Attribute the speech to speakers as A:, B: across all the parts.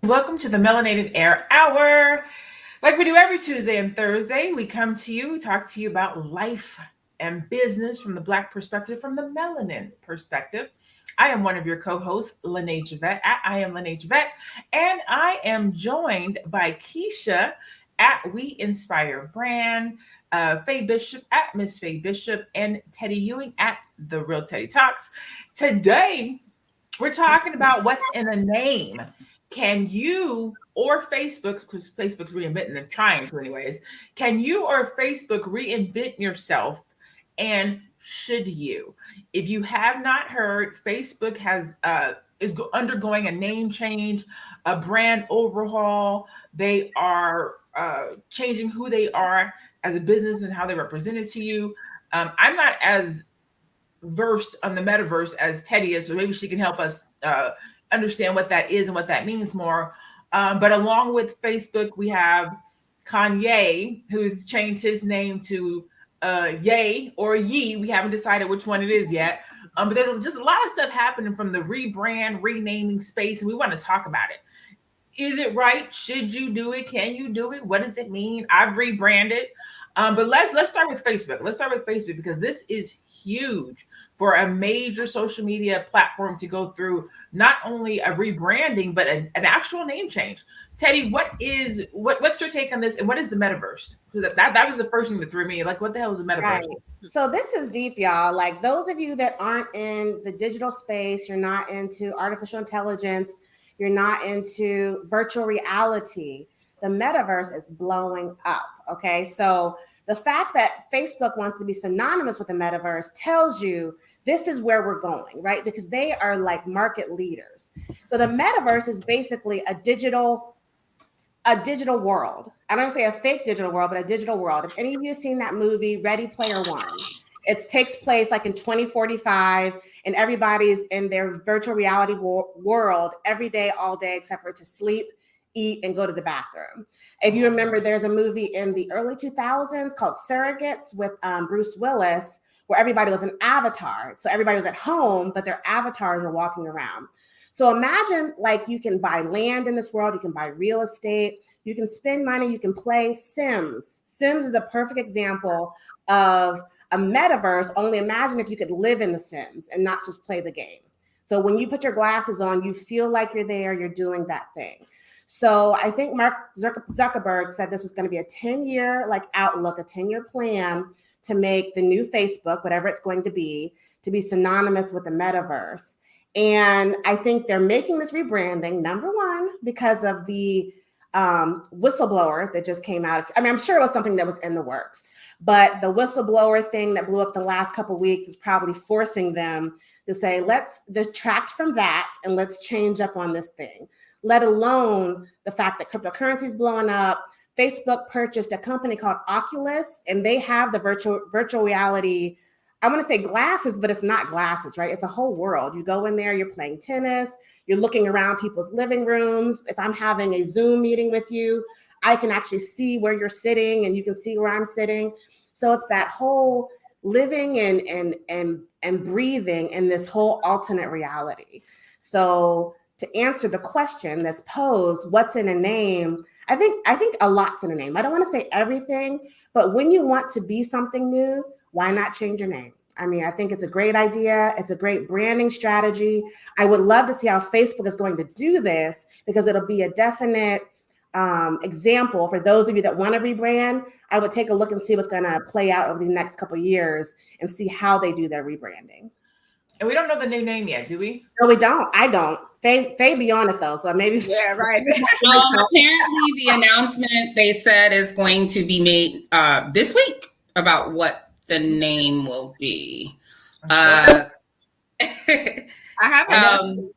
A: Welcome to the Melanated Air Hour. Like we do every Tuesday and Thursday, we come to you, we talk to you about life and business from the Black perspective, from the melanin perspective. I am one of your co-hosts, Lene Javette, at I am Lene Javette, and I am joined by Keisha at We Inspire Brand, Faye Bishop at Miss Faye Bishop, and Teddy Ewing at The Real Teddy Talks. Today, we're talking about what's in a name. Can you or Facebook, because Facebook's reinventing them, trying to anyways, can you or Facebook reinvent yourself? And should you? If you have not heard, Facebook is undergoing a name change, a brand overhaul. They are changing who they are as a business and how they represent it to you. I'm not as versed on the metaverse as Teddy is, so maybe she can help us understand what that is and what that means more. But along with Facebook, we have Kanye, who's changed his name to Ye or Ye. We haven't decided which one it is yet. But there's just a lot of stuff happening from the rebrand, renaming space, and we want to talk about it. Is it right? Should you do it? Can you do it? What does it mean? I've rebranded. But let's start with Facebook. Let's start with Facebook because this is huge for a major social media platform to go through not only a rebranding but an actual name change. Teddy, what's your take on this, and what is the metaverse? That was the first thing that threw me. Like, what the hell is the metaverse?
B: Right. So this is deep, y'all. Like those of you that aren't in the digital space, you're not into artificial intelligence, you're not into virtual reality. The metaverse is blowing up. Okay. So the fact that Facebook wants to be synonymous with the metaverse tells you this is where we're going, right? Because they are like market leaders. So the metaverse is basically a digital world. I don't say a fake digital world, but a digital world. If any of you have seen that movie, Ready Player One, it takes place like in 2045, and everybody's in their virtual reality world every day, all day, except for to sleep, eat, and go to the bathroom. If you remember, there's a movie in the early 2000s called Surrogates with Bruce Willis, where everybody was an avatar. So everybody was at home, but their avatars were walking around. So imagine like you can buy land in this world, you can buy real estate, you can spend money, you can play Sims. Sims is a perfect example of a metaverse, only imagine if you could live in the Sims and not just play the game. So when you put your glasses on, you feel like you're there, you're doing that thing. So I think Mark Zuckerberg said this was going to be a 10-year like outlook, a 10-year plan to make the new Facebook, whatever it's going to be synonymous with the metaverse. And I think they're making this rebranding, number one, because of the whistleblower that just came out. I mean, I'm sure it was something that was in the works, but the whistleblower thing that blew up the last couple of weeks is probably forcing them to say, let's detract from that and let's change up on this thing, let alone the fact that cryptocurrency is blowing up. Facebook purchased a company called Oculus, and they have the virtual reality, I want to say glasses, but it's not glasses, right? It's a whole world. You go in there, you're playing tennis, you're looking around people's living rooms. If I'm having a Zoom meeting with you, I can actually see where you're sitting and you can see where I'm sitting. So it's that whole living and breathing in this whole alternate reality. So to answer the question that's posed, what's in a name? I think a lot's in a name. I don't want to say everything, but when you want to be something new, why not change your name? I mean, I think it's a great idea. It's a great branding strategy. I would love to see how Facebook is going to do this because it'll be a definite example for those of you that want to rebrand. I would take a look and see what's going to play out over the next couple of years and see how they do their rebranding.
A: And we don't know the new name yet, do we?
B: No, we don't. I don't. Faye be on it though, so maybe.
C: Yeah, right.
D: Apparently, the announcement they said is going to be made this week about what the name will be.
C: I have
D: can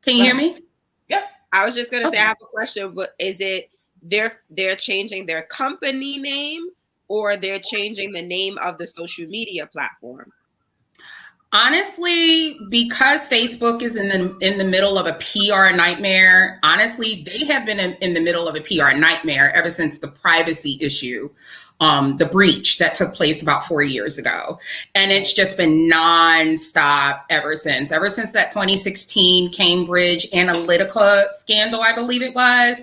D: you hear me?
A: Yep.
C: I was just going to say I have a question, but is it they're changing their company name or they're changing the name of the social media platform?
D: Honestly, because Facebook is in the middle of a PR nightmare, honestly, they have been in the middle of a PR nightmare ever since the privacy issue, the breach that took place about 4 years ago. And it's just been nonstop ever since that 2016 Cambridge Analytica scandal, I believe it was.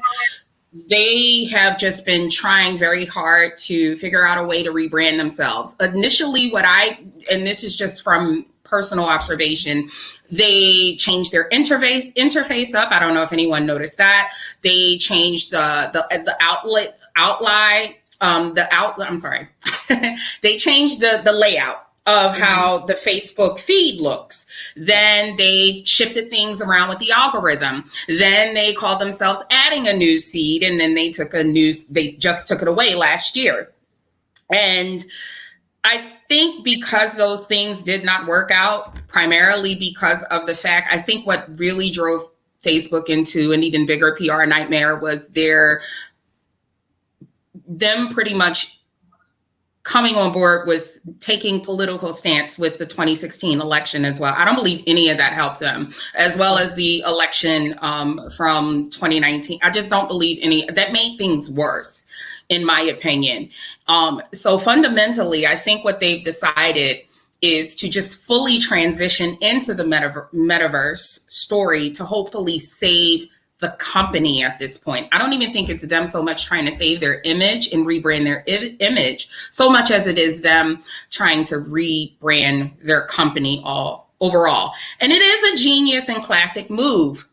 D: They have just been trying very hard to figure out a way to rebrand themselves. Initially, and this is just from personal observation, they changed their interface up. I don't know if anyone noticed that. They changed the outline. I'm sorry. They changed the layout of how the Facebook feed looks. Then they shifted things around with the algorithm. Then they called themselves adding a news feed, and then they just took it away last year. And I think because those things did not work out, primarily because of the fact, I think what really drove Facebook into an even bigger PR nightmare was them pretty much coming on board with taking political stance with the 2016 election as well. I don't believe any of that helped them, as well as the election from 2019. I just don't believe that made things worse, in my opinion. So fundamentally, I think what they've decided is to just fully transition into the metaverse story to hopefully save the company at this point. I don't even think it's them so much trying to save their image and rebrand their image so much as it is them trying to rebrand their company overall. And it is a genius and classic move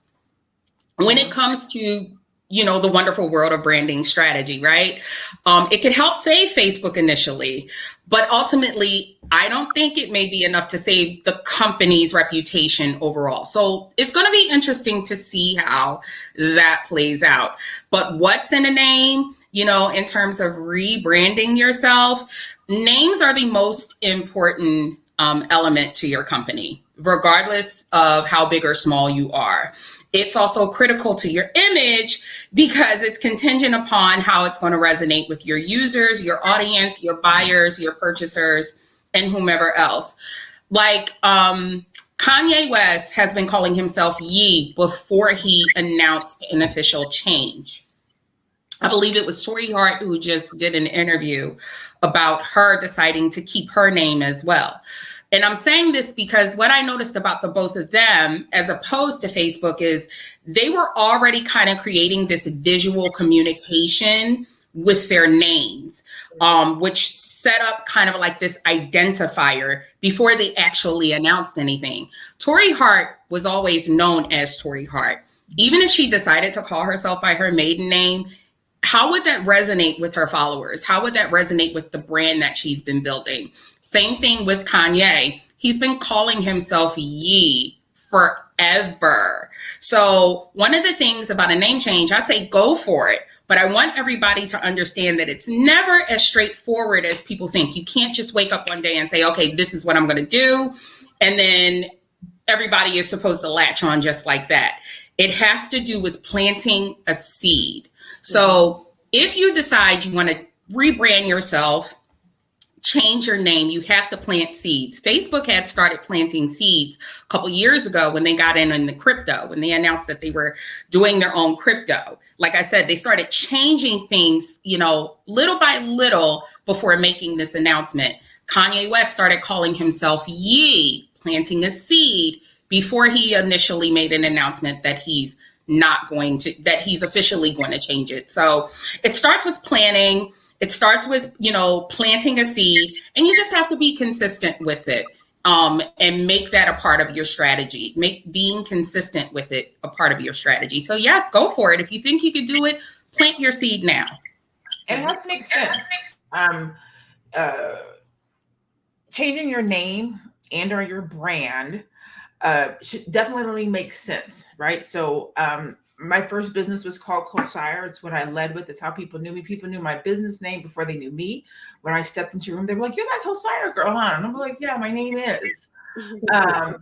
D: when it comes to, the wonderful world of branding strategy, right? It could help save Facebook initially, but ultimately, I don't think it may be enough to save the company's reputation overall. So it's going to be interesting to see how that plays out. But what's in a name, in terms of rebranding yourself, names are the most important element to your company, regardless of how big or small you are. It's also critical to your image because it's contingent upon how it's going to resonate with your users, your audience, your buyers, your purchasers, and whomever else. Like Kanye West has been calling himself Ye before he announced an official change. I believe it was Tori Hart who just did an interview about her deciding to keep her name as well. And I'm saying this because what I noticed about the both of them, as opposed to Facebook, is they were already kind of creating this visual communication with their names, which set up kind of like this identifier before they actually announced anything. Tori Hart was always known as Tori Hart. Even if she decided to call herself by her maiden name, how would that resonate with her followers? How would that resonate with the brand that she's been building? Same thing with Kanye. He's been calling himself Ye forever. So one of the things about a name change, I say go for it. But I want everybody to understand that it's never as straightforward as people think. You can't just wake up one day and say, okay, this is what I'm going to do. And then everybody is supposed to latch on just like that. It has to do with planting a seed. So if you decide you want to rebrand yourself, change your name, you have to plant seeds. Facebook had started planting seeds a couple years ago when they got in the crypto, when they announced that they were doing their own crypto. Like I said, they started changing things, little by little before making this announcement. Kanye West started calling himself Ye, planting a seed, before he initially made an announcement that he's officially going to change it. So it starts with planning. It starts with, planting a seed, and you just have to be consistent with it, and make that a part of your strategy. Make being consistent with it a part of your strategy. So yes, go for it. If you think you could do it, plant your seed now.
A: And it has to make sense. Changing your name and or your brand should definitely make sense, right? So my first business was called Cosire. It's what I led with. It's how people knew me. People knew my business name before they knew me. When I stepped into a room, they were like, "You're that Cosire girl, huh?" And I'm like, "Yeah, my name is."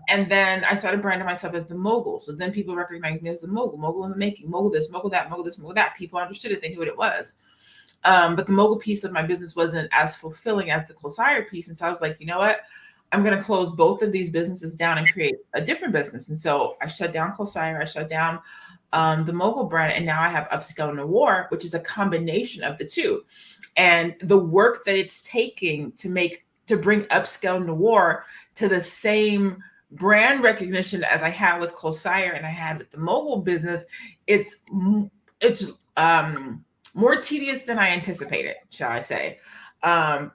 A: And then I started branding myself as the mogul. So then people recognized me as the mogul in the making, mogul this, mogul that, mogul this, mogul that. People understood it. They knew what it was. But the mogul piece of my business wasn't as fulfilling as the Cosire piece. And so I was like, you know what? I'm going to close both of these businesses down and create a different business. And so I shut down Closire, I shut down the Mogul brand, and now I have Upscale Noir, which is a combination of the two. And the work that it's taking to bring Upscale Noir to the same brand recognition as I had with Closire and I had with the Mogul business, it's more tedious than I anticipated, shall I say.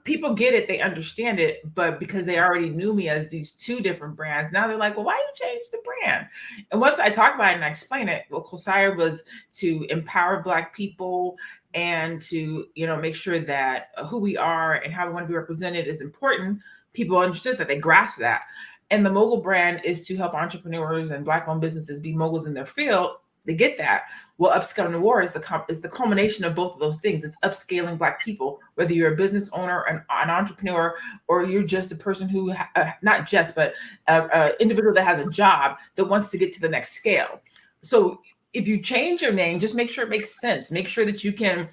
A: People get it, they understand it, but because they already knew me as these two different brands, now they're like, well, why you change the brand? And once I talk about it and I explain it, well, Closire was to empower Black people and to, make sure that who we are and how we want to be represented is important. People understood that, they grasped that. And the Mogul brand is to help entrepreneurs and Black-owned businesses be moguls in their field. They get that. Well, Upscale Noir is the culmination of both of those things. It's upscaling Black people, whether you're a business owner, an entrepreneur, or you're just a person who, not just, but an individual that has a job that wants to get to the next scale. So if you change your name, just make sure it makes sense. Make sure that you can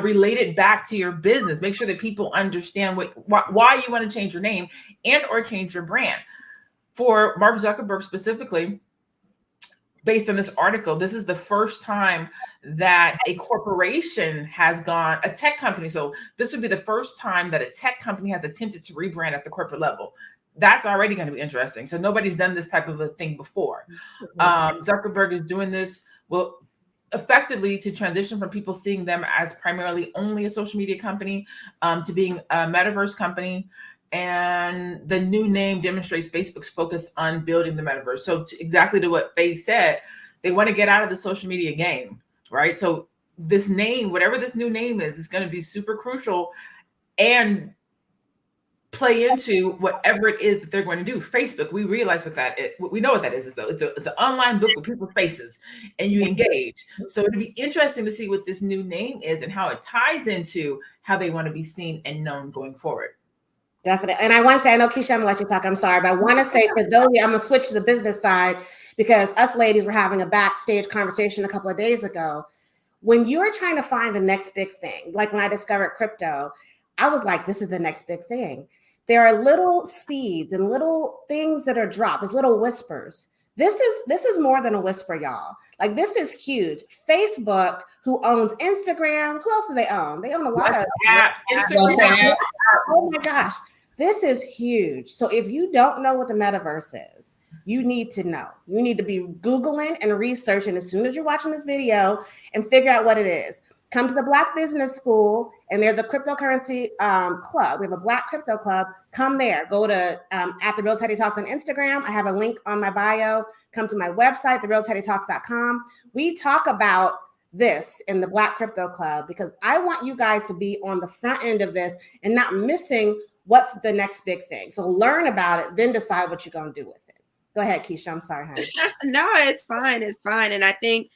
A: relate it back to your business. Make sure that people understand why you want to change your name and or change your brand. For Mark Zuckerberg specifically, based on this article, this is the first time that a corporation has gone, a tech company. So this would be the first time that a tech company has attempted to rebrand at the corporate level. That's already going to be interesting. So nobody's done this type of a thing before. Zuckerberg is doing this, well, effectively to transition from people seeing them as primarily only a social media company to being a metaverse company. And the new name demonstrates Facebook's focus on building the metaverse. So exactly to what Faye said, they want to get out of the social media game, right? So this name, whatever this new name is going to be super crucial and play into whatever it is that they're going to do. Facebook, we realize we know what that is though. It's an online book with people's faces and you engage. So it'd be interesting to see what this new name is and how it ties into how they want to be seen and known going forward.
B: Definitely. And I want to say, I know Keisha, I'm going to let you talk. I'm sorry, but I want to say for those of you, I'm going to switch to the business side because us ladies were having a backstage conversation a couple of days ago. When you're trying to find the next big thing, like when I discovered crypto, I was like, this is the next big thing. There are little seeds and little things that are dropped. There's little whispers. This is more than a whisper, y'all. Like this is huge. Facebook, who owns Instagram, who else do they own? They own a lot of Instagram. Oh my gosh, this is huge. So if you don't know what the metaverse is, you need to know. You need to be Googling and researching as soon as you're watching this video and figure out what it is. Come to the Black Business School, and there's a cryptocurrency club. We have a Black crypto club. Come there. Go to at The Real Teddy Talks on Instagram. I have a link on my bio. Come to my website, therealteddytalks.com. We talk about this in the Black Crypto Club because I want you guys to be on the front end of this and not missing what's the next big thing. So learn about it, then decide what you're going to do with it. Go ahead, Keisha. I'm sorry, honey.
C: No, it's fine. It's fine. And I think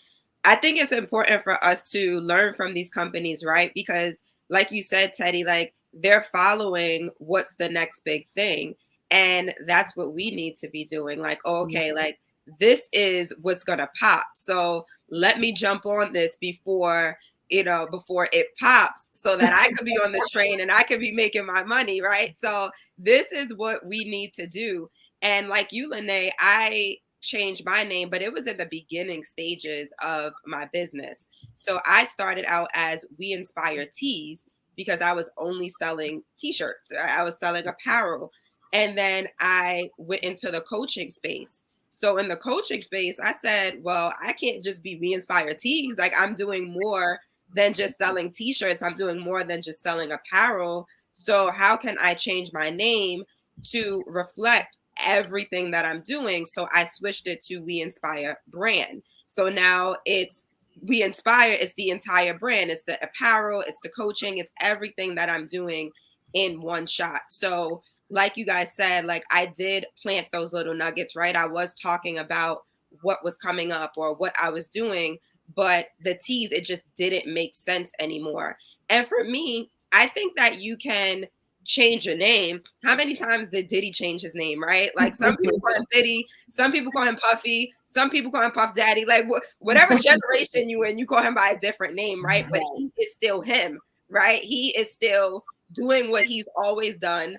C: it's important for us to learn from these companies, right? Because like you said, Teddy, like they're following what's the next big thing. And that's what we need to be doing. Like, oh, okay, like this is what's going to pop. So let me jump on this before it pops so that I could be on this train and I could be making my money, right? So this is what we need to do. And like you, Lene, I changed my name, but it was in the beginning stages of my business. So I started out as We Inspire Tees because I was only selling t-shirts. I was selling apparel. And then I went into the coaching space. So in the coaching space, I said, well, I can't just be We Inspire Tees. Like I'm doing more than just selling t-shirts. I'm doing more than just selling apparel. So how can I change my name to reflect everything that I'm doing? So I switched it to We Inspire brand. So now it's We Inspire, it's the entire brand. It's the apparel, it's the coaching, it's everything that I'm doing in one shot. So like you guys said, like I did plant those little nuggets, right? I was talking about what was coming up or what I was doing, but the teas, it just didn't make sense anymore. And for me, I think that you can change your name. How many times did Diddy change his name, right? Like some people call him Diddy, some people call him Puffy, some people call him Puff Daddy, like whatever generation you in, you call him by a different name, right? But he is still him, right? He is still doing what he's always done,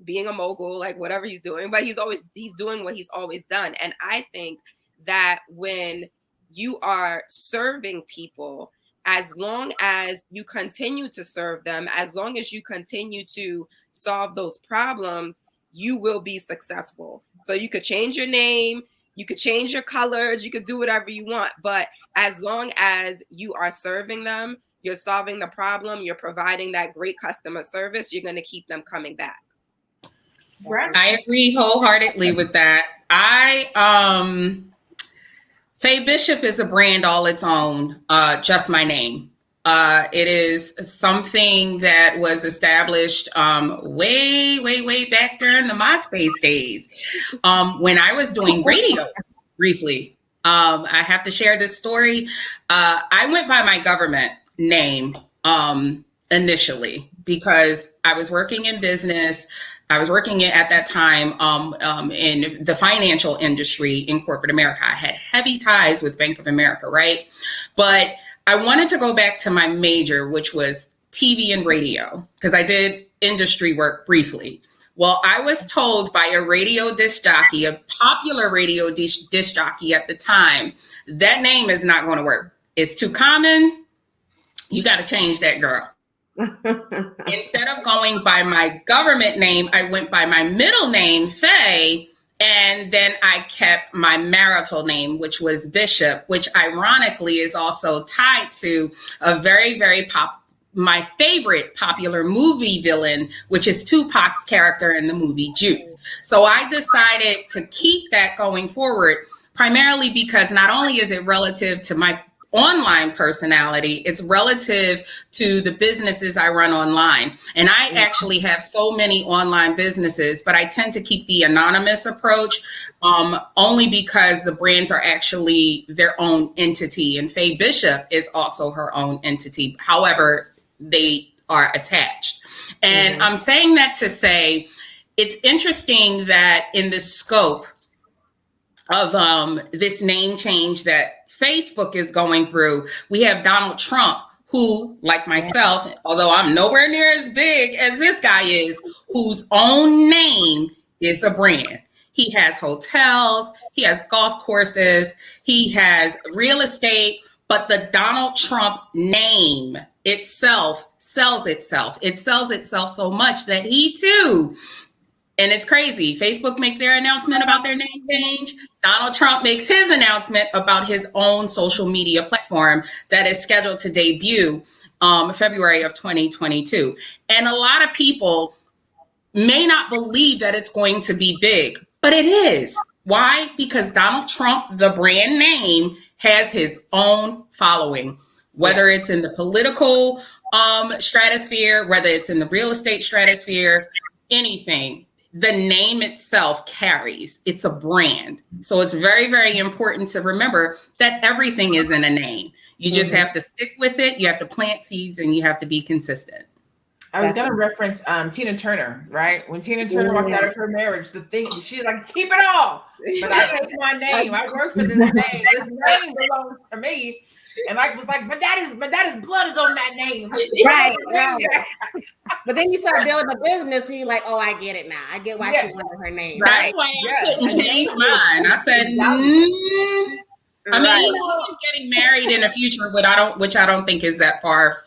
C: being a mogul, like whatever he's doing, but he's doing what he's always done. And I think that when you are serving people, as long as you continue to serve them, as long as you continue to solve those problems, you will be successful. So you could change your name, you could change your colors, you could do whatever you want, but as long as you are serving them, you're solving the problem, you're providing that great customer service, you're going to keep them coming back.
A: Right.
D: I agree wholeheartedly with that. Faye Bishop is a brand all its own, just my name. It is something that was established way back during the MySpace days, when I was doing radio briefly. I have to share this story. I went by my government name initially because I was working in business. I was working at that time in the financial industry in corporate America. I had heavy ties with Bank of America, right? But I wanted to go back to my major, which was TV and radio, because I did industry work briefly. Well, I was told by a radio disc jockey, a popular radio disc jockey at the time, that name is not going to work. It's too common. You got to change that, girl. Instead of going by my government name, I went by my middle name, Faye, and then I kept my marital name, which was Bishop, which ironically is also tied to a very my favorite popular movie villain, which is Tupac's character in the movie Juice. So I decided to keep that going forward, primarily because not only is it relative to my online personality, it's relative to the businesses I run online. And I actually have so many online businesses, but I tend to keep the anonymous approach only because the brands are actually their own entity. And Faye Bishop is also her own entity. However, they are attached. And I'm saying that to say, it's interesting that in the scope of this name change that Facebook is going through, we have Donald Trump, who, like myself, although I'm nowhere near as big as this guy is, whose own name is a brand. He has hotels, he has golf courses, he has real estate, but the Donald Trump name itself sells itself. It sells itself so much that he too, and it's crazy, Facebook make their announcement about their name change. Donald Trump makes his announcement about his own social media platform that is scheduled to debut February of 2022. And a lot of people may not believe that it's going to be big, but it is. Why? Because Donald Trump, the brand name, has his own following, whether it's in the political stratosphere, whether it's in the real estate stratosphere, anything. The name itself carries. It's a brand. So it's very important to remember that everything is in a name. You just have to stick with it. You have to plant seeds and you have to be consistent.
A: I was going to reference Tina Turner, right? When Tina Turner walked out of her marriage, the thing, she's like, keep it all. But I take my name. I work for this name. This name belongs to me. And I was like, but daddy's blood is on that name.
B: Right. But then you start building a business and you're like, oh, I get it now. I get why she wanted her name.
D: That's why I couldn't change mine. I said, I mean, even though I'm getting married in the future, which I don't think is that far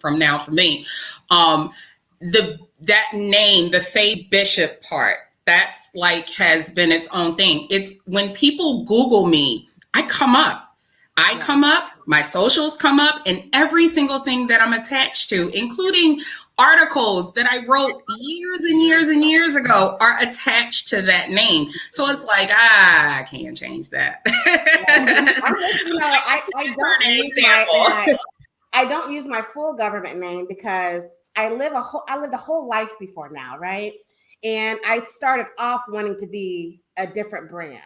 D: from now for me. That name, the Faye Bishop part, that's like has been its own thing. It's when people Google me, I come up, my socials come up, and every single thing that I'm attached to, including articles that I wrote years and years ago, are attached to that name. So it's like, I can't change that.
B: I don't use my full government name because I lived a whole life before now, right? And I started off wanting to be a different brand.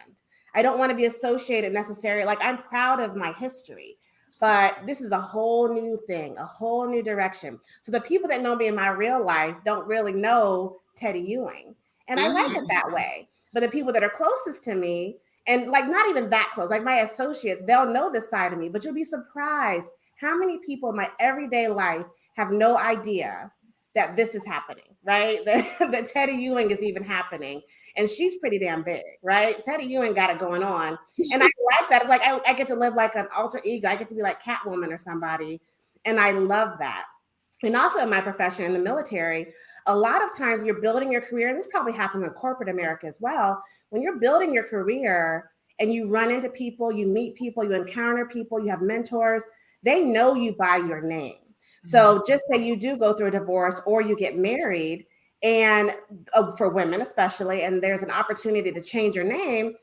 B: I don't want to be associated necessarily, like I'm proud of my history, but this is a whole new thing, a whole new direction. So the people that know me in my real life don't really know Teddy Ewing. And I like it that way. But the people that are closest to me, and like not even that close, like my associates, they'll know this side of me, but you'll be surprised how many people in my everyday life have no idea that this is happening, right? That Teddy Ewing is even happening. And she's pretty damn big, right? Teddy Ewing got it going on. And I like that. It's like I get to live like an alter ego. I get to be like Catwoman or somebody. And I love that. And also in my profession in the military, a lot of times you're building your career, and this probably happens in corporate America as well. When you're building your career and you run into people, you meet people, you encounter people, you have mentors, they know you by your name. So just say you do go through a divorce or you get married, and for women especially, and there's an opportunity to change your name,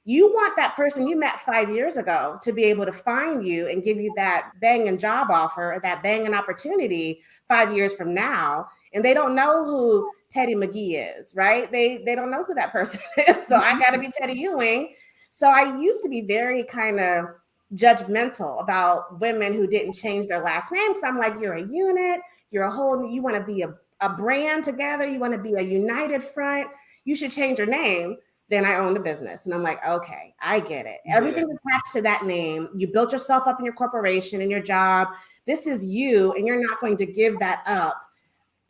B: you want that person you met 5 years ago to be able to find you and give you that banging job offer, or that banging opportunity 5 years from now. And they don't know who Teddy McGee is, right? They don't know who that person is. So I got to be Teddy Ewing. So I used to be very kind of judgmental about women who didn't change their last name. So I'm like, you're a unit, you're a whole, you want to be a brand together, you want to be a united front, you should change your name. Then I own the business. And I'm like, okay, I get it. Everything's attached to that name. You built yourself up in your corporation and your job. This is you, and you're not going to give that up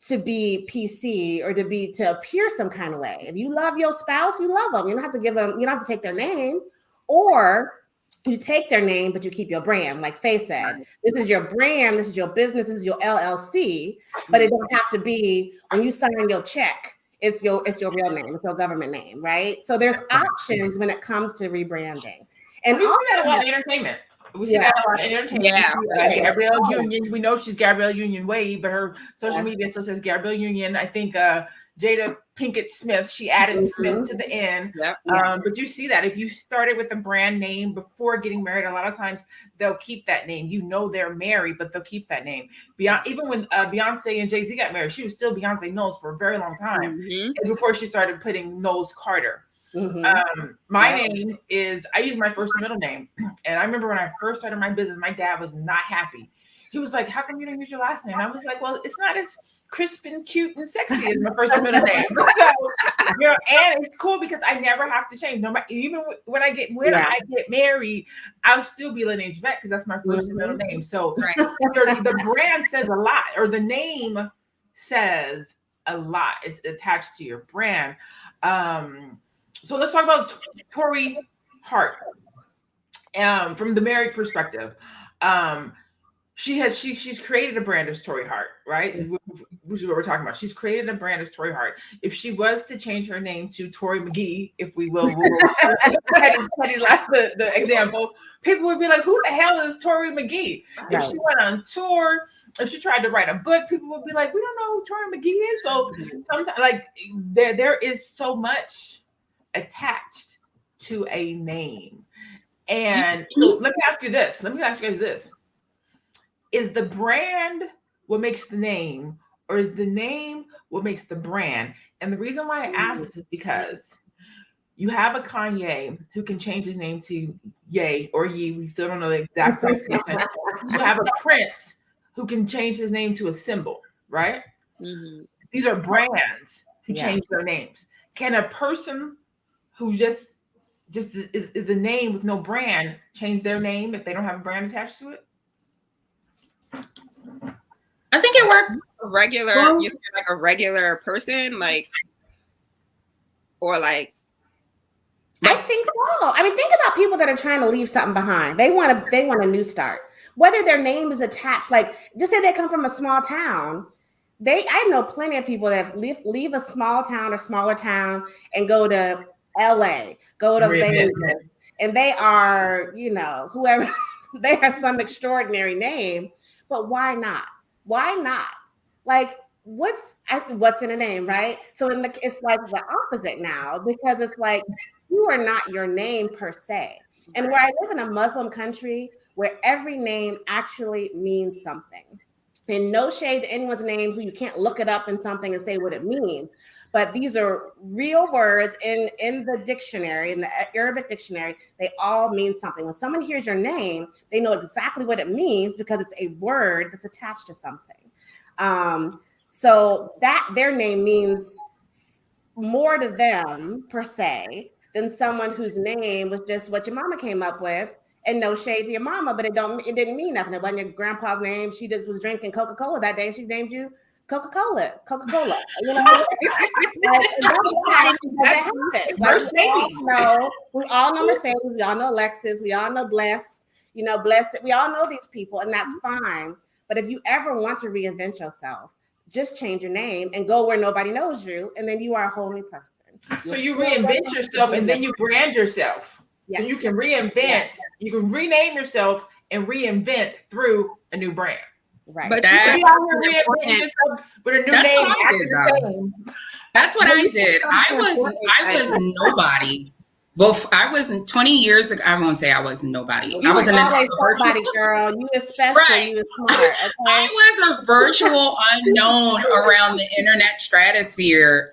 B: to be PC or to appear some kind of way. If you love your spouse, you love them. You don't have to give them, you don't have to take their name, or you take their name, but you keep your brand. Like Faye said, this is your brand, this is your business, this is your LLC, but it don't have to be when you sign your check. It's your real name, it's your government name, right? So there's options when it comes to rebranding. And
A: we see that a lot in entertainment. We see that a lot in entertainment.
C: Yeah.
A: Gabrielle Union. We know she's Gabrielle Union Wade, but her social media still says Gabrielle Union. I think Jada Pinkett Smith, she added Smith to the end. But you see that if you started with a brand name before getting married, a lot of times they'll keep that name. You know they're married, but they'll keep that name. Even when Beyonce and Jay-Z got married, she was still Beyonce Knowles for a very long time. And before she started putting Knowles Carter. My name is, I use my first and middle name. And I remember when I first started my business, my dad was not happy. He was like, how come you don't use your last name? And I was like, well, it's not as crisp and cute and sexy as my first and middle name. So, and it's cool because I never have to change. No matter, even when I get married, I'll still be lineage vet because that's my first and middle name. So the brand says a lot, or the name says a lot. It's attached to your brand. So let's talk about Tori Hart. From the married perspective. She's created a brand as Tori Hart, right? Which is what we're talking about. She's created a brand as Tori Hart. If she was to change her name to Tori McGee, if we will, Teddy's last the example, people would be like, "Who the hell is Tori McGee?" Right. If she went on tour, if she tried to write a book, people would be like, "We don't know who Tori McGee is." So sometimes, like, there is so much attached to a name, and so let me ask you this. Let me ask you guys this. Is the brand what makes the name, or is the name what makes the brand? And the reason why I ask this is because you have a Kanye who can change his name to Ye or Ye. We still don't know the exact pronunciation. You have a Prince who can change his name to a symbol, right? These are brands who change their names. Can a person who just is a name with no brand change their name if they don't have a brand attached to it?
D: I think it worked.
C: You feel like a regular person, like, or like.
B: I think so. I mean, think about people that are trying to leave something behind. They want a new start. Whether their name is attached, like, just say they come from a small town. I know plenty of people that leave a small town or smaller town and go to LA, go to Vegas, and they are, whoever. They have some extraordinary name, but why not? Why not? Like, what's in a name, right? So it's like the opposite now, because it's like you are not your name per se. And where I live in a Muslim country where every name actually means something. And no shade to anyone's name who you can't look it up in something and say what it means. But these are real words in the dictionary, in the Arabic dictionary. They all mean something. When someone hears your name, they know exactly what it means because it's a word that's attached to something. So that their name means more to them per se than someone whose name was just what your mama came up with. And no shade to your mama, but it didn't mean nothing. It wasn't your grandpa's name. She just was drinking Coca-Cola that day. She named you Coca-Cola. You know, like, that's why that happens. Like,
A: Mercedes.
B: we all know Mercedes. We all know Lexus. We all know Blessed. You know, Blessed. We all know these people, and that's fine. But if you ever want to reinvent yourself, just change your name and go where nobody knows you, and then you are a whole new person.
A: So you reinvent yourself and then you brand yourself.
B: Yes.
A: So you can reinvent,
B: Yes.
A: you can rename yourself and reinvent through a new brand.
B: Right.
C: But
A: So
C: you
A: you out here reinventing yourself with a new
D: That's
A: name
D: what I
A: after
D: did,
A: the
D: though.
A: same.
D: That's what I did. I was nobody. Well, I was 20 years ago. I won't say I was nobody.
B: You
D: I was
B: was always
D: virtual.
B: somebody, girl. You is special.
D: Right.
B: You is smart. Okay.
D: I was a virtual unknown around the internet stratosphere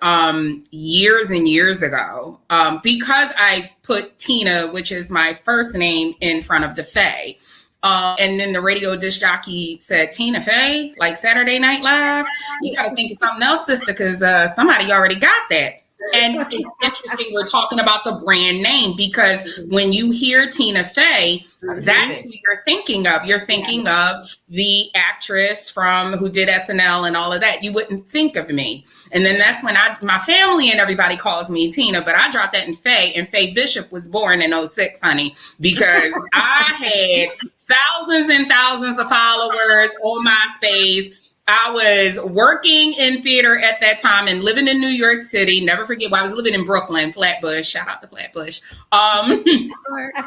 D: years and years ago because I put Tina, which is my first name, in front of the Faye. And then the radio disc jockey said, Tina Fey, like Saturday Night Live, you got to think of something else, sister, because somebody already got that. And it's interesting we're talking about the brand name because when you hear Tina Fey, that's who you're thinking of. You're thinking of the actress from who did SNL and all of that. You wouldn't think of me. And then that's when my family and everybody calls me Tina, but I dropped that in Faye, and Faye Bishop was born in 06, honey, because I had thousands and thousands of followers on MySpace. I was working in theater at that time and living in New York City. Never forget, I was living in Brooklyn, Flatbush. Shout out to Flatbush. And at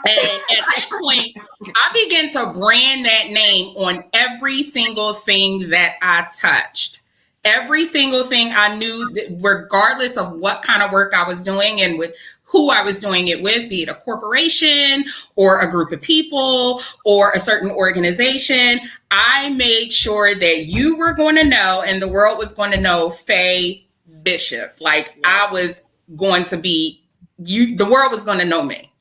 D: that point, I began to brand that name on every single thing that I touched. Every single thing I knew, regardless of what kind of work I was doing and with who I was doing it with, be it a corporation or a group of people or a certain organization, I made sure that you were going to know and the world was going to know Faye Bishop. Like I was going to be, the world was going to know me.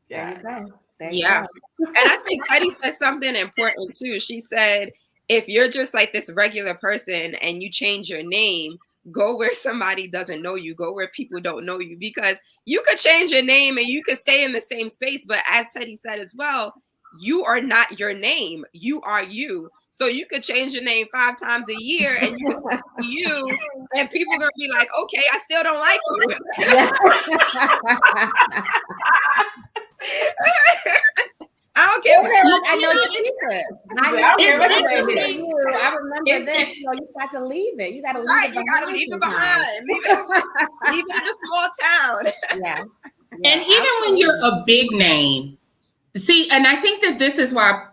B: There you go. There you
C: Yeah.
B: go.
C: And I think Teddy said something important too. She said, if you're just like this regular person and you change your name, go where somebody doesn't know you, go where people don't know you, because you could change your name and you could stay in the same space. But as Teddy said as well, you are not your name. You are you. So you could change your name 5 times a year and you can still be you, and people are going to be like, okay, I still don't like you. I don't care.
B: I know the secret. I remember this. You know, you got to leave it. You got to leave it behind.
C: You got to leave it behind. Leave it in a small town.
B: Yeah.
D: And even when you're a big name, see, and I think that this is why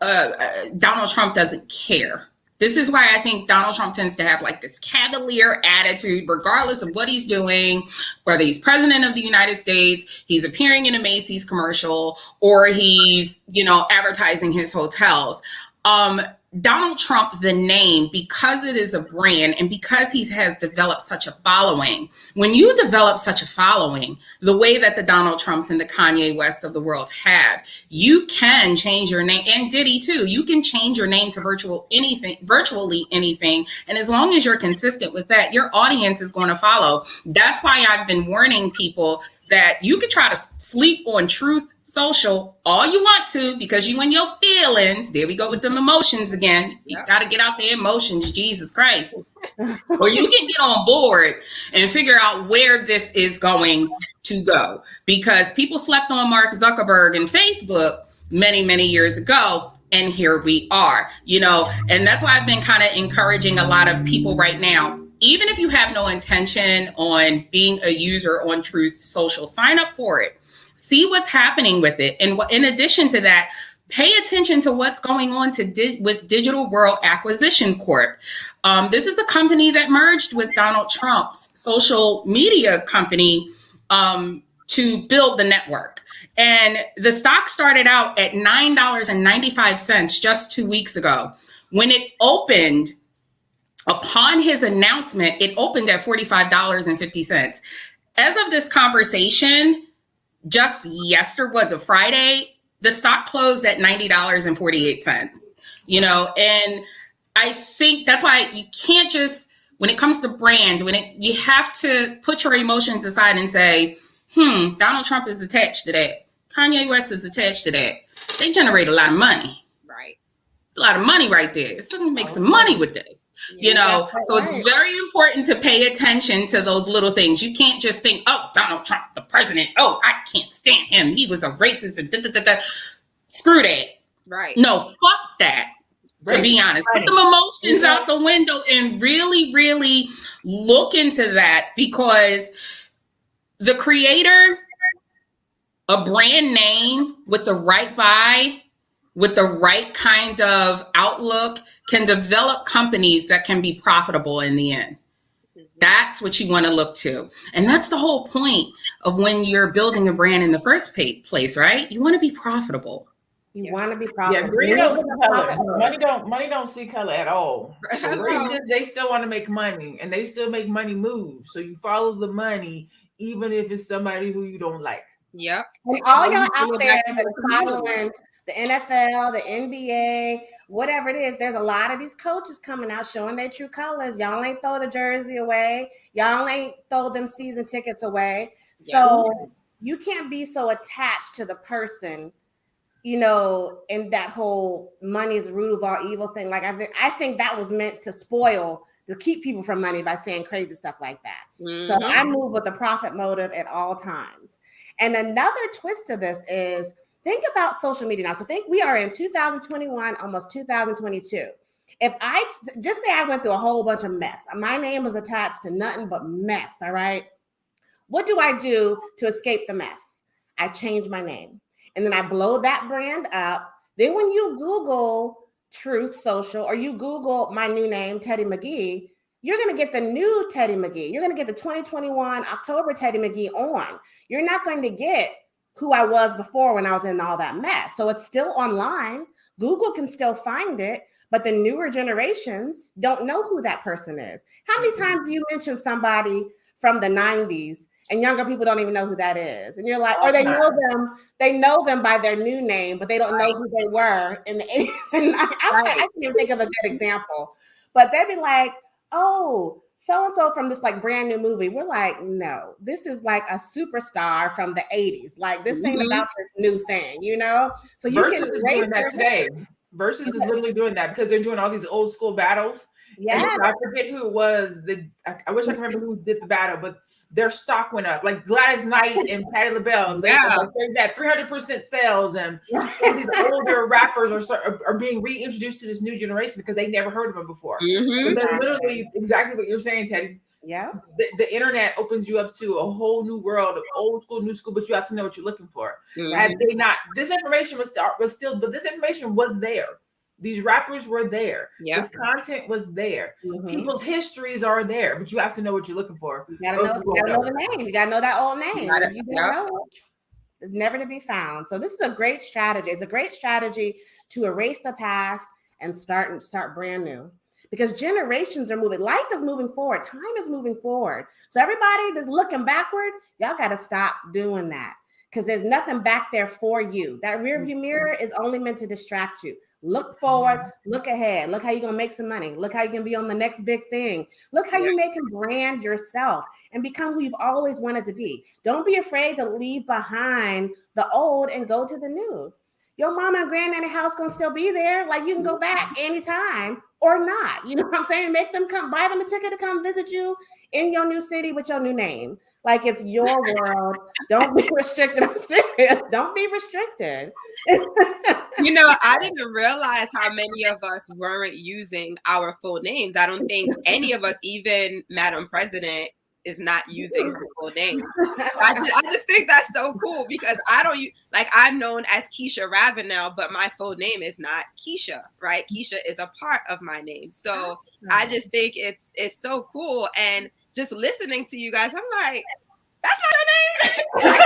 D: Donald Trump doesn't care. This is why I think Donald Trump tends to have like this cavalier attitude, regardless of what he's doing, whether he's president of the United States, he's appearing in a Macy's commercial, or he's, advertising his hotels. Donald Trump, the name, because it is a brand and because he has developed such a following, when you develop such a following, the way that the Donald Trumps and the Kanye West of the world have, you can change your name, and Diddy too. You can change your name to virtually anything. And as long as you're consistent with that, your audience is going to follow. That's why I've been warning people that you could try to sleep on Truth Social all you want to, because you and your feelings, there we go with them emotions again. You got to get out the emotions, Jesus Christ. Or you can get on board and figure out where this is going to go, because people slept on Mark Zuckerberg and Facebook many, many years ago. And here we are, and that's why I've been kind of encouraging a lot of people right now. Even if you have no intention on being a user on Truth Social, sign up for it. See what's happening with it. And in addition to that, pay attention to what's going on with Digital World Acquisition Corp. This is a company that merged with Donald Trump's social media company to build the network. And the stock started out at $9.95 just 2 weeks ago. When it opened, upon his announcement, it opened at $45.50. As of this conversation, just yesterday, Friday, the stock closed at $90.48. And I think that's why you can't just, when it comes to brand, you have to put your emotions aside and say, Donald Trump is attached to that. Kanye West is attached to that. They generate a lot of money.
C: Right.
D: A lot of money right there. Somebody make some money with this. You know, so
B: right.
D: it's very important to pay attention to those little things. You can't just think, oh, Donald Trump, the president, oh, I can't stand him, he was a racist and da. Screw that.
C: Right.
D: No, fuck that. To be honest, put them emotions out the window and really, really look into that, because the creator, a brand name with the right buy, with the right kind of outlook, can develop companies that can be profitable in the end. That's what you want to look to. And that's the whole point of when you're building a brand in the first place, right? You want to be profitable.
B: You want to be profitable.
A: Yeah, green don't see color. Money don't see color at all. So racists, they still want to make money, and they still make money move. So you follow the money, even if it's somebody who you don't like.
C: Yep.
B: And all y'all out there that are following the NFL, the NBA, whatever it is, there's a lot of these coaches coming out showing their true colors. Y'all ain't throw the jersey away. Y'all ain't throw them season tickets away. So you can't be so attached to the person, you know, and that whole money is the root of all evil thing. Like I think that was meant to keep people from money by saying crazy stuff like that. Mm-hmm. So I move with a profit motive at all times. And another twist to this is, think about social media now. So think we are in 2021, almost 2022. If I just say I went through a whole bunch of mess, my name was attached to nothing but mess, all right? What do I do to escape the mess? I change my name. And then I blow that brand up. Then when you Google Truth Social, or you Google my new name, Teddy McGee, you're going to get the new Teddy McGee. You're going to get the 2021 October Teddy McGee on. You're not going to get who I was before when I was in all that mess. So it's still online. Google can still find it, but the newer generations don't know who that person is. How many times do you mention somebody from the 90s and younger people don't even know who that is? And you're like, or they know them by their new name, but they don't know who they were in the 80s and 90s. I can't even think of a good example, but they'd be like, oh, so-and-so from this like brand new movie. We're like, no, this is like a superstar from the 80s. Like, this ain't about this new thing, you know? So you
A: Versus is doing that today. Versus is literally doing that because they're doing all these old school battles. Yeah. I forget who it was. I wish I could remember who did the battle, but their stock went up. Like Gladys Knight and Patti LaBelle, they got 300% sales, and these older rappers are being reintroduced to this new generation because they never heard of them before. Mm-hmm. So they're literally exactly what you're saying, Teddy. Yeah, the internet opens you up to a whole new world of old school, new school, but you have to know what you're looking for. Mm-hmm. Had they not, this information was still, but this information was there. These rappers were there. Yep. This content was there. Mm-hmm. People's histories are there, but you have to know what you're looking for.
B: You gotta know the name. You gotta know that old name. You don't know it, it's never to be found. So this is a great strategy. It's a great strategy to erase the past and start brand new. Because generations are moving. Life is moving forward. Time is moving forward. So everybody that's looking backward, y'all got to stop doing that, because there's nothing back there for you. That rearview mirror is only meant to distract you. Look forward, look ahead. Look how you're going to make some money. Look how you can be on the next big thing. Look how you make and brand yourself and become who you've always wanted to be. Don't be afraid to leave behind the old and go to the new. Your mama and granddaddy house going to still be there. Like, you can go back anytime or not. You know what I'm saying? Make them come, buy them a ticket to come visit you in your new city with your new name. Like, it's your world. Don't be restricted. I'm serious. Don't be restricted.
C: You know, I didn't realize how many of us weren't using our full names. I don't think any of us, even Madam President, is not using her full name. I just think that's so cool, because I'm known as Keisha Ravenel, but my full name is not Keisha, right? Keisha is a part of my name. So I just think it's so cool. And just listening to you guys, I'm like, that's not your name.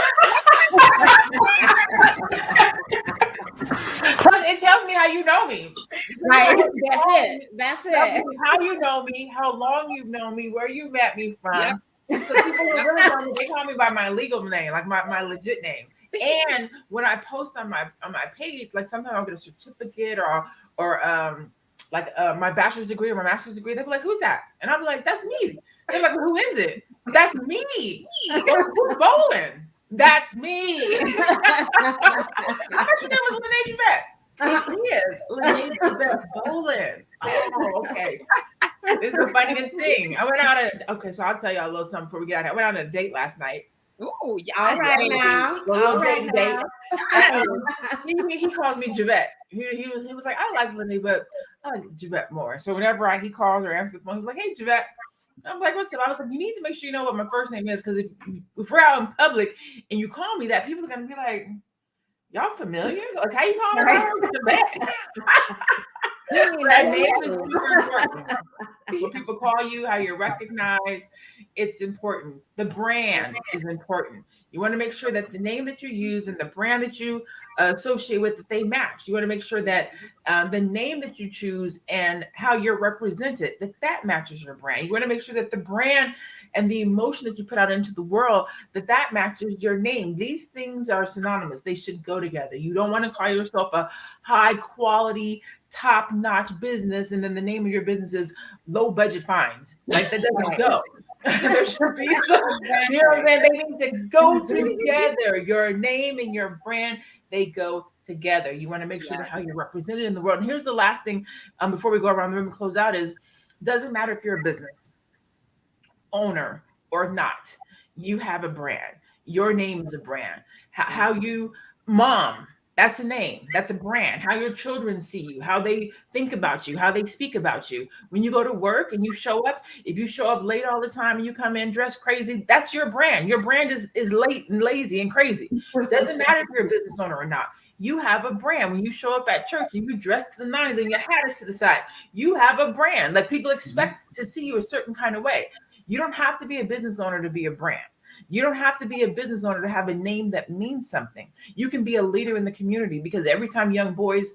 A: It tells me how you know me.
B: Right. That's it.
A: How you know me, how long you've known me, where you met me from. Yep. So people who really know me, they call me by my legal name, like my legit name. And when I post on my page, like sometimes I'll get a certificate or my bachelor's degree or my master's degree. They'll be like, "Who's that?" And I'll be like, "That's me." They're like, "Who is it?" "That's me." "Who's bowling?" "That's me." I thought your name was Lene Yvette. It is Lene Yvette Bowling. Oh, okay. This is the funniest thing. I went out okay, so I'll tell you a little something before we get out. I went on a date last night.
C: Oh, yeah.
B: All right now.
A: A little
B: All right
A: dating date.
B: now.
A: He calls me Javette. He was like, I like Lindy, but I like Javette more. So whenever he calls or answers the phone, he's like, hey Javette. I'm like, what's up? I was like, you need to make sure you know what my first name is, because if we're out in public and you call me that, people are gonna be like, y'all familiar? Like, how you call me Javette? That name is super important. What people call you, how you're recognized, it's important. The brand is important. You want to make sure that the name that you use and the brand that you associate with, that they match. You want to make sure that the name that you choose and how you're represented, that matches your brand. You want to make sure that the brand and the emotion that you put out into the world, that matches your name. These things are synonymous. They should go together. You don't want to call yourself a high quality, top-notch business, and then the name of your business is low budget finds. Like, that doesn't go. There should be some, you know what I'm saying? They need to go together. Your name and your brand, they go together. You want to make sure that how you're represented in the world. And here's the last thing before we go around the room and close out is, doesn't matter if you're a business owner or not, you have a brand. Your name is a brand. How you, mom, that's a name. That's a brand. How your children see you, how they think about you, how they speak about you. When you go to work and you show up, if you show up late all the time and you come in dressed crazy, that's your brand. Your brand is late and lazy and crazy. Doesn't matter if you're a business owner or not. You have a brand. When you show up at church and you dress to the nines and your hat is to the side, you have a brand. Like, people expect to see you a certain kind of way. You don't have to be a business owner to be a brand. You don't have to be a business owner to have a name that means something. You can be a leader in the community, because every time young boys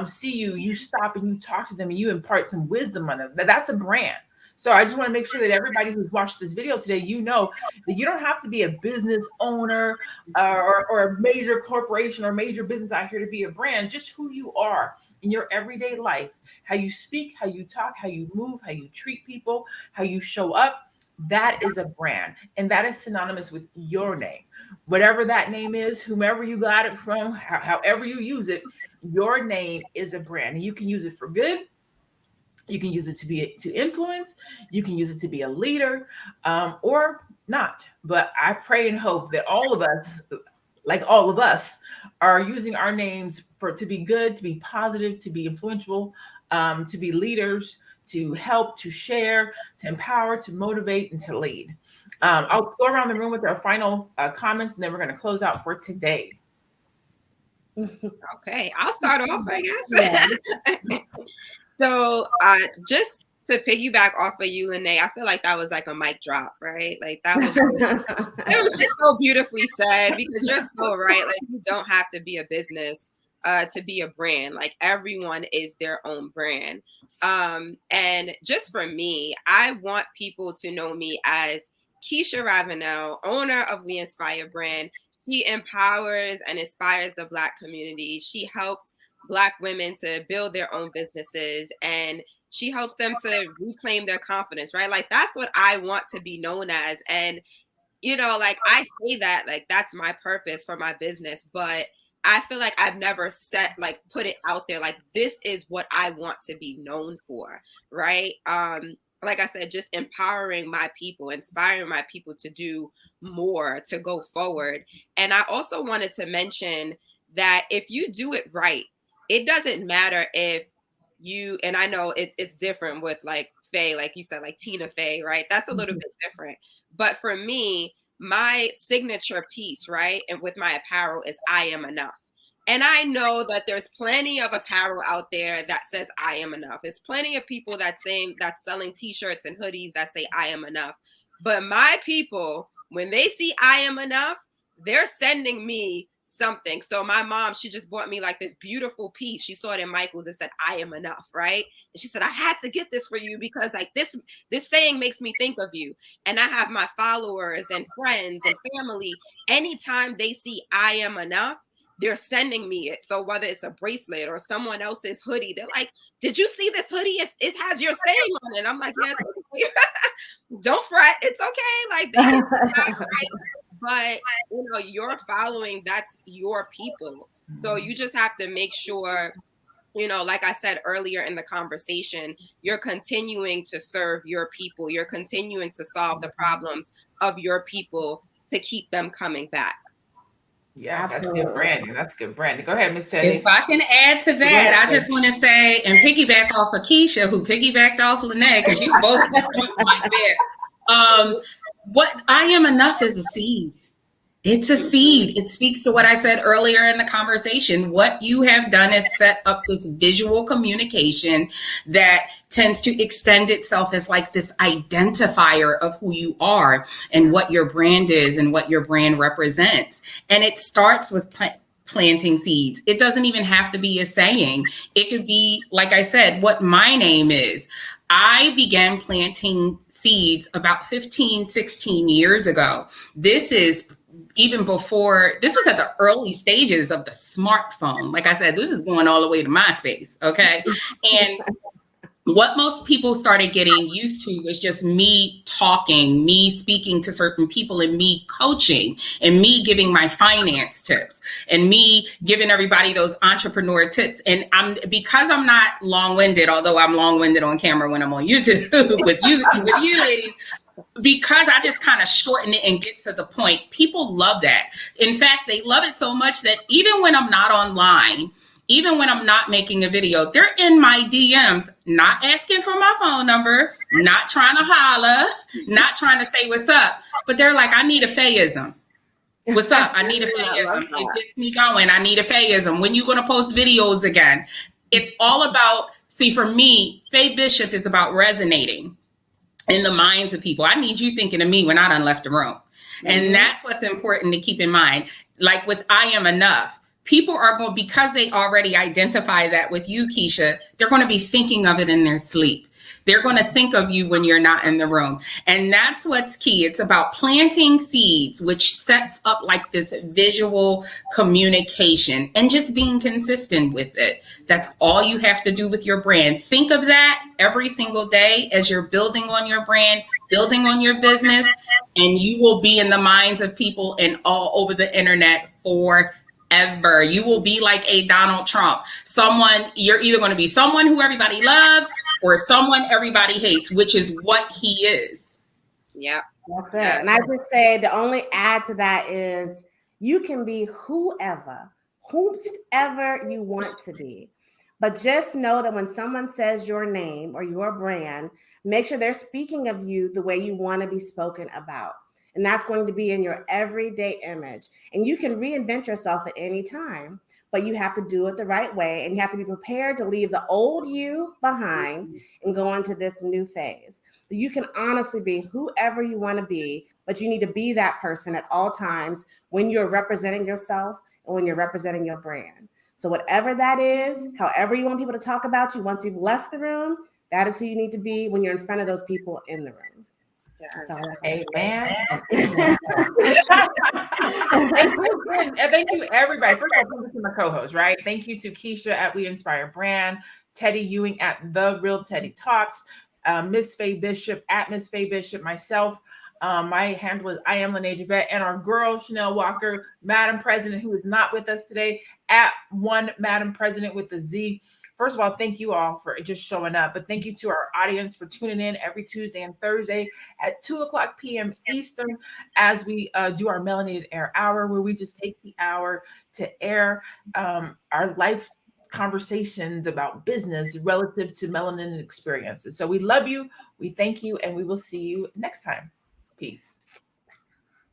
A: see you, you stop and you talk to them and you impart some wisdom on them. That's a brand. So I just want to make sure that everybody who's watched this video today, you know that you don't have to be a business owner or a major corporation or major business out here to be a brand. Just who you are in your everyday life, how you speak, how you talk, how you move, how you treat people, how you show up. That is a brand, and that is synonymous with your name. Whatever that name is, whomever you got it from, however you use it, your name is a brand. And you can use it for good. You can use it to influence. You can use it to be a leader, or not. But I pray and hope that all of us, like all of us, are using our names to be good, to be positive, to be influential, to be leaders, to help, to share, to empower, to motivate, and to lead. I'll go around the room with our final comments, and then we're going to close out for today.
C: Okay, I'll start off, I guess. Yeah. So just to piggyback off of you, Lene, I feel like that was like a mic drop, right? Like, that was it was just so beautifully said, because you're so right. Like, you don't have to be a business to be a brand. Like, everyone is their own brand. And just for me, I want people to know me as Keisha Ravenel, owner of We Inspire brand. She empowers and inspires the Black community. She helps Black women to build their own businesses, and she helps them to reclaim their confidence, right? Like, that's what I want to be known as. And, you know, like, I say that, like, that's my purpose for my business, but I feel like I've never put it out there, like, this is what I want to be known for, right? Like I said, just empowering my people, inspiring my people to do more, to go forward. And I also wanted to mention that if you do it right, it doesn't matter if you, and I know it's different with like Faye, like you said, like Tina Fey, right? That's a little bit different. But for me, my signature piece, right, and with my apparel is I am enough. And I know that there's plenty of apparel out there that says I am enough. There's plenty of people that's selling t-shirts and hoodies that say I am enough. But my people, when they see I am enough, they're sending me something. So my mom, she just bought me like this beautiful piece. She saw it in Michael's and said, I am enough, right? And she said, I had to get this for you because like this saying makes me think of you. And I have my followers and friends and family, anytime they see I am enough, they're sending me it. So whether it's a bracelet or someone else's hoodie, they're like, did you see this hoodie? It has your saying on it. And I'm like, yeah, don't fret. It's okay. Like, but you know, you're following, that's your people. So you just have to make sure like I said earlier in the conversation, you're continuing to serve your people. You're continuing to solve the problems of your people to keep them coming back.
A: Yes, that's
B: Absolutely.
A: good branding. That's good branding. Go ahead, Miss
D: If
A: Teddy.
D: I can add to
A: Go
D: that,
A: ahead,
D: I just want to say and piggyback off of Keisha, who piggybacked off Lynette, because you both like that. What I am enough is a seed. It's a seed. It speaks to what I said earlier in the conversation. What you have done is set up this visual communication that tends to extend itself as like this identifier of who you are and what your brand is and what your brand represents. And it starts with planting seeds. It doesn't even have to be a saying. It could be, like I said, what my name is. I began planting seeds about 15, 16 years ago. This is even before, this was at the early stages of the smartphone. Like I said, this is going all the way to MySpace, okay? And what most people started getting used to was just me talking, me speaking to certain people, and me coaching, and me giving my finance tips, and me giving everybody those entrepreneur tips. And because I'm not long-winded, although I'm long-winded on camera when I'm on YouTube with you ladies, because I just kind of shorten it and get to the point. People love that. In fact, they love it so much that even when I'm not online, even when I'm not making a video, they're in my DMs, not asking for my phone number, not trying to holla, not trying to say what's up, but they're like, I need a Fayeism. What's up? I need a Fayeism. It gets me going. I need a Fayeism. When you going to post videos again? It's all about, see, for me, Faye Bishop is about resonating in the minds of people. I need you thinking of me when I done left the room. And that's what's important to keep in mind. Like with I Am Enough, people are going, because they already identify that with you, Keisha, they're going to be thinking of it in their sleep. They're going to think of you when you're not in the room. And that's what's key. It's about planting seeds, which sets up like this visual communication and just being consistent with it. That's all you have to do with your brand. Think of that every single day as you're building on your brand, building on your business, and you will be in the minds of people and all over the internet forever. You will be like a Donald Trump. You're either going to be someone who everybody loves or someone everybody hates, which is what he is.
C: Yeah.
B: That's it. And I just say the only add to that is you can be whomever you want to be. But just know that when someone says your name or your brand, make sure they're speaking of you the way you want to be spoken about. And that's going to be in your everyday image. And you can reinvent yourself at any time, but you have to do it the right way. And you have to be prepared to leave the old you behind and go into this new phase. So you can honestly be whoever you want to be, but you need to be that person at all times when you're representing yourself and when you're representing your brand. So whatever that is, however you want people to talk about you once you've left the room, that is who you need to be when you're in front of those people in the room.
A: Amen. Thank you, everybody. First of all, thank you to my co-host, right? Thank you to Keisha at We Inspire Brand, Teddy Ewing at The Real Teddy Talks, Miss Faye Bishop at Miss Faye Bishop, myself. My handle is I Am Lene Javette, and our girl Chanel Walker, Madam President, who is not with us today, at One Madam President with the Z. First of all, thank you all for just showing up, but thank you to our audience for tuning in every Tuesday and Thursday at 2:00 p.m. Eastern as we do our Melanated Air Hour, where we just take the hour to air our life conversations about business relative to melanin experiences. So we love you, we thank you, and we will see you next time. Peace.